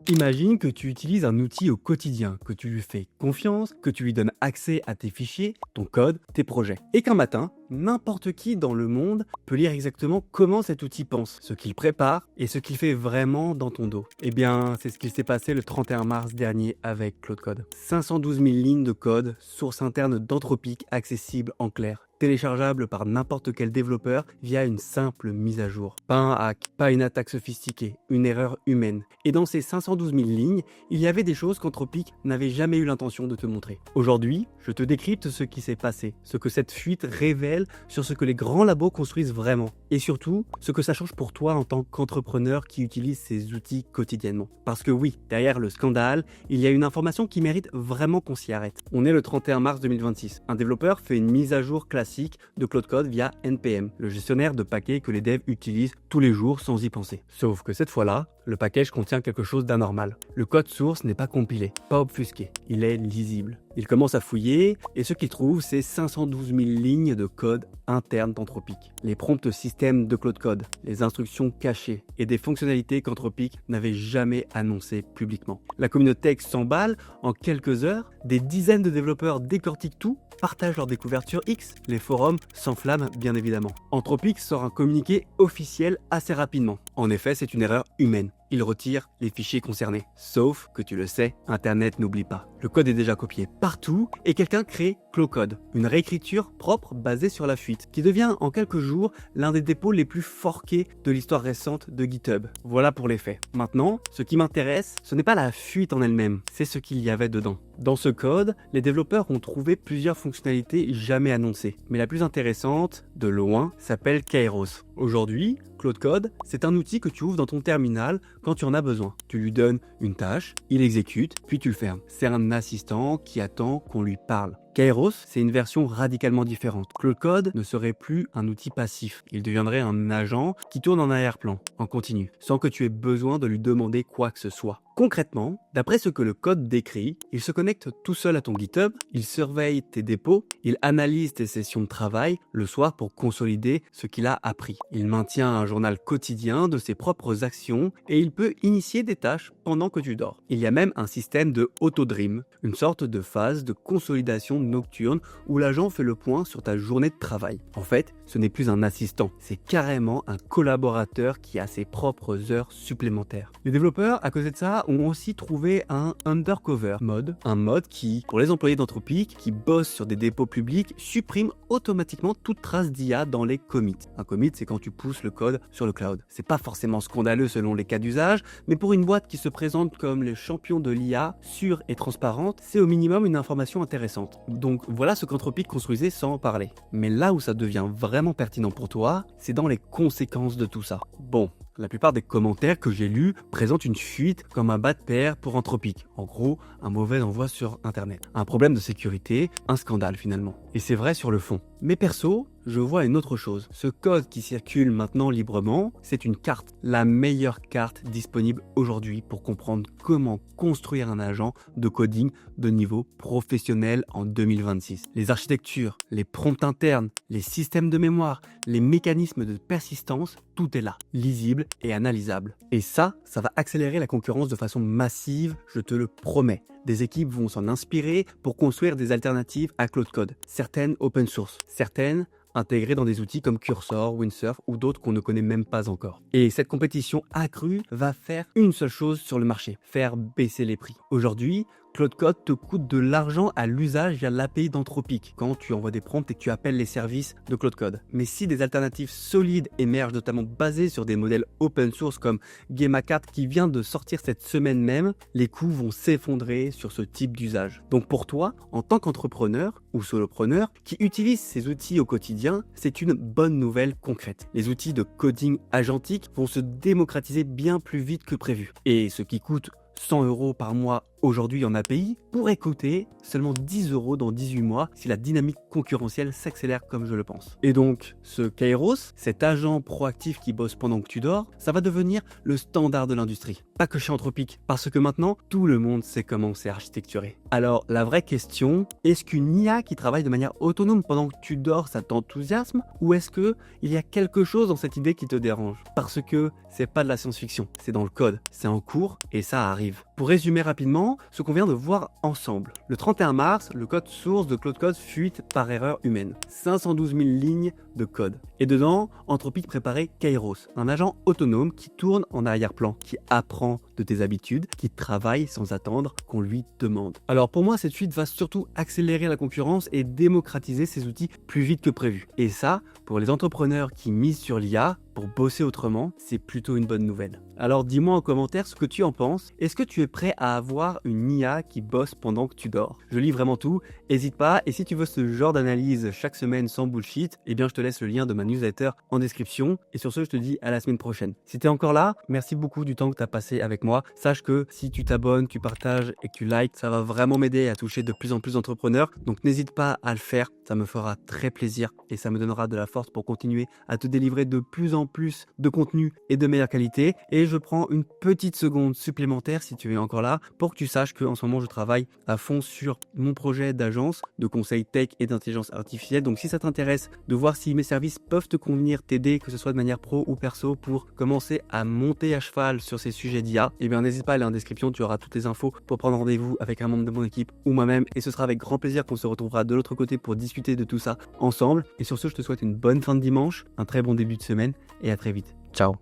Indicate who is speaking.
Speaker 1: Imagine que tu utilises un outil au quotidien, que tu lui fais confiance, que tu lui donnes accès à tes fichiers, ton code, tes projets. Et qu'un matin, n'importe qui dans le monde peut lire exactement comment cet outil pense, ce qu'il prépare et ce qu'il fait vraiment dans ton dos. Eh bien, c'est ce qui s'est passé le 31 mars dernier avec Claude Code. 512 000 lignes de code, source interne d'Anthropic accessible en clair, téléchargeable par n'importe quel développeur via une simple mise à jour. Pas un hack, pas une attaque sophistiquée, une erreur humaine. Et dans ces 512 000 lignes, il y avait des choses qu'Anthropic n'avait jamais eu l'intention de te montrer. Aujourd'hui, je te décrypte ce qui s'est passé, ce que cette fuite révèle sur ce que les grands labos construisent vraiment, et surtout, ce que ça change pour toi en tant qu'entrepreneur qui utilise ces outils quotidiennement. Parce que oui, derrière le scandale, il y a une information qui mérite vraiment qu'on s'y arrête. On est le 31 mars 2026. Un développeur fait une mise à jour classique de Claude Code via NPM, le gestionnaire de paquets que les devs utilisent tous les jours sans y penser. Sauf que cette fois-là, le package contient quelque chose d'anormal. Le code source n'est pas compilé, pas obfusqué, il est lisible. Il commence à fouiller et ce qu'il trouve, c'est 512 000 lignes de code interne d'Anthropic. Les prompts système de Claude Code, les instructions cachées et des fonctionnalités qu'Anthropic n'avait jamais annoncées publiquement. La communauté s'emballe en quelques heures, des dizaines de développeurs décortiquent tout, partagent leurs découvertes sur X, les forums s'enflamment bien évidemment. Anthropic sort un communiqué officiel assez rapidement. En effet, c'est une erreur humaine. Il retire les fichiers concernés. Sauf que tu le sais, Internet n'oublie pas. Le code est déjà copié partout et quelqu'un crée Clocode, une réécriture propre basée sur la fuite, qui devient en quelques jours l'un des dépôts les plus forqués de l'histoire récente de GitHub. Voilà pour les faits. Maintenant, ce qui m'intéresse, ce n'est pas la fuite en elle-même, c'est ce qu'il y avait dedans. Dans ce code, les développeurs ont trouvé plusieurs fonctionnalités jamais annoncées. Mais la plus intéressante, de loin, s'appelle Kairos. Aujourd'hui, Claude Code, c'est un outil que tu ouvres dans ton terminal quand tu en as besoin. Tu lui donnes une tâche, il exécute, puis tu le fermes. C'est un assistant qui attend qu'on lui parle. Kairos, c'est une version radicalement différente. Claude Code ne serait plus un outil passif. Il deviendrait un agent qui tourne en arrière-plan, en continu, sans que tu aies besoin de lui demander quoi que ce soit. Concrètement, d'après ce que le code décrit, il se connecte tout seul à ton GitHub, il surveille tes dépôts, il analyse tes sessions de travail le soir pour consolider ce qu'il a appris. Il maintient un journal quotidien de ses propres actions et il peut initier des tâches pendant que tu dors. Il y a même un système de auto-dream, une sorte de phase de consolidation nocturne où l'agent fait le point sur ta journée de travail. En fait, ce n'est plus un assistant, c'est carrément un collaborateur qui a ses propres heures supplémentaires. Les développeurs, à cause de ça, ont aussi trouvé un undercover mode, un mode qui, pour les employés d'Anthropic qui bossent sur des dépôts publics, supprime automatiquement toute trace d'IA dans les commits. Un commit, c'est quand tu pousses le code sur le cloud. C'est pas forcément scandaleux selon les cas d'usage, mais pour une boîte qui se présente comme les champions de l'IA, sûre et transparente, c'est au minimum une information intéressante. Donc voilà ce qu'Anthropic construisait sans en parler. Mais là où ça devient vraiment pertinent pour toi, c'est dans les conséquences de tout ça. Bon, la plupart des commentaires que j'ai lus présentent une fuite comme un bas de paire pour Anthropic. En gros, un mauvais envoi sur Internet. Un problème de sécurité, un scandale finalement. Et c'est vrai sur le fond. Mais perso, je vois une autre chose. Ce code qui circule maintenant librement, c'est une carte. La meilleure carte disponible aujourd'hui pour comprendre comment construire un agent de coding de niveau professionnel en 2026. Les architectures, les prompts internes, les systèmes de mémoire, les mécanismes de persistance, tout est là, lisible et analysable. Et ça va accélérer la concurrence de façon massive, je te le promets. Des équipes vont s'en inspirer pour construire des alternatives à Claude Code. Certaines open source, certaines intégrées dans des outils comme Cursor, Windsurf ou d'autres qu'on ne connaît même pas encore. Et cette compétition accrue va faire une seule chose sur le marché, faire baisser les prix. Aujourd'hui, Claude Code te coûte de l'argent à l'usage via l'API d'Anthropic quand tu envoies des prompts et que tu appelles les services de Claude Code. Mais si des alternatives solides émergent, notamment basées sur des modèles open source comme Gemma4 qui vient de sortir cette semaine même, les coûts vont s'effondrer sur ce type d'usage. Donc pour toi, en tant qu'entrepreneur ou solopreneur qui utilise ces outils au quotidien, c'est une bonne nouvelle concrète. Les outils de coding agentique vont se démocratiser bien plus vite que prévu. Et ce qui coûte 100 € par mois aujourd'hui en API pourrait coûter seulement 10 € dans 18 mois si la dynamique concurrentielle s'accélère comme je le pense. Et donc, ce Kairos, cet agent proactif qui bosse pendant que tu dors, ça va devenir le standard de l'industrie. Pas que chez Anthropic, parce que maintenant, tout le monde sait comment c'est architecturé. Alors, la vraie question, est-ce qu'une IA qui travaille de manière autonome pendant que tu dors, ça t'enthousiasme? Ou est-ce que il y a quelque chose dans cette idée qui te dérange? Parce que c'est pas de la science-fiction, c'est dans le code, c'est en cours et ça arrive. Pour résumer rapidement ce qu'on vient de voir ensemble. Le 31 mars, le code source de Claude Code fuite par erreur humaine. 512 000 lignes de code. Et dedans, Anthropic préparait Kairos, un agent autonome qui tourne en arrière-plan, qui apprend de tes habitudes, qui travaille sans attendre qu'on lui demande. Alors pour moi, cette fuite va surtout accélérer la concurrence et démocratiser ces outils plus vite que prévu. Et ça, pour les entrepreneurs qui misent sur l'IA, pour bosser autrement, c'est plutôt une bonne nouvelle. Alors dis-moi en commentaire ce que tu en penses. Est-ce que tu es prêt à avoir une IA qui bosse pendant que tu dors? Je lis vraiment tout, n'hésite pas. Et si tu veux ce genre d'analyse chaque semaine sans bullshit, eh bien je te laisse le lien de ma newsletter en description. Et sur ce, je te dis à la semaine prochaine. Si tu es encore là, merci beaucoup du temps que tu as passé avec moi. Sache que si tu t'abonnes, tu partages et que tu likes, ça va vraiment m'aider à toucher de plus en plus d'entrepreneurs. Donc n'hésite pas à le faire, ça me fera très plaisir et ça me donnera de la force pour continuer à te délivrer de plus en plus de contenu et de meilleure qualité. Et je prends une petite seconde supplémentaire si tu es encore là pour que tu saches qu'en ce moment je travaille à fond sur mon projet d'agence de conseil tech et d'intelligence artificielle. Donc si ça t'intéresse de voir si mes services peuvent te convenir, t'aider, que ce soit de manière pro ou perso, pour commencer à monter à cheval sur ces sujets d'IA, eh bien n'hésite pas à aller en description, tu auras toutes les infos pour prendre rendez-vous avec un membre de mon équipe ou moi-même, et ce sera avec grand plaisir qu'on se retrouvera de l'autre côté pour discuter de tout ça ensemble. Et sur ce, je te souhaite une bonne fin de dimanche, un très bon début de semaine et à très vite. Ciao.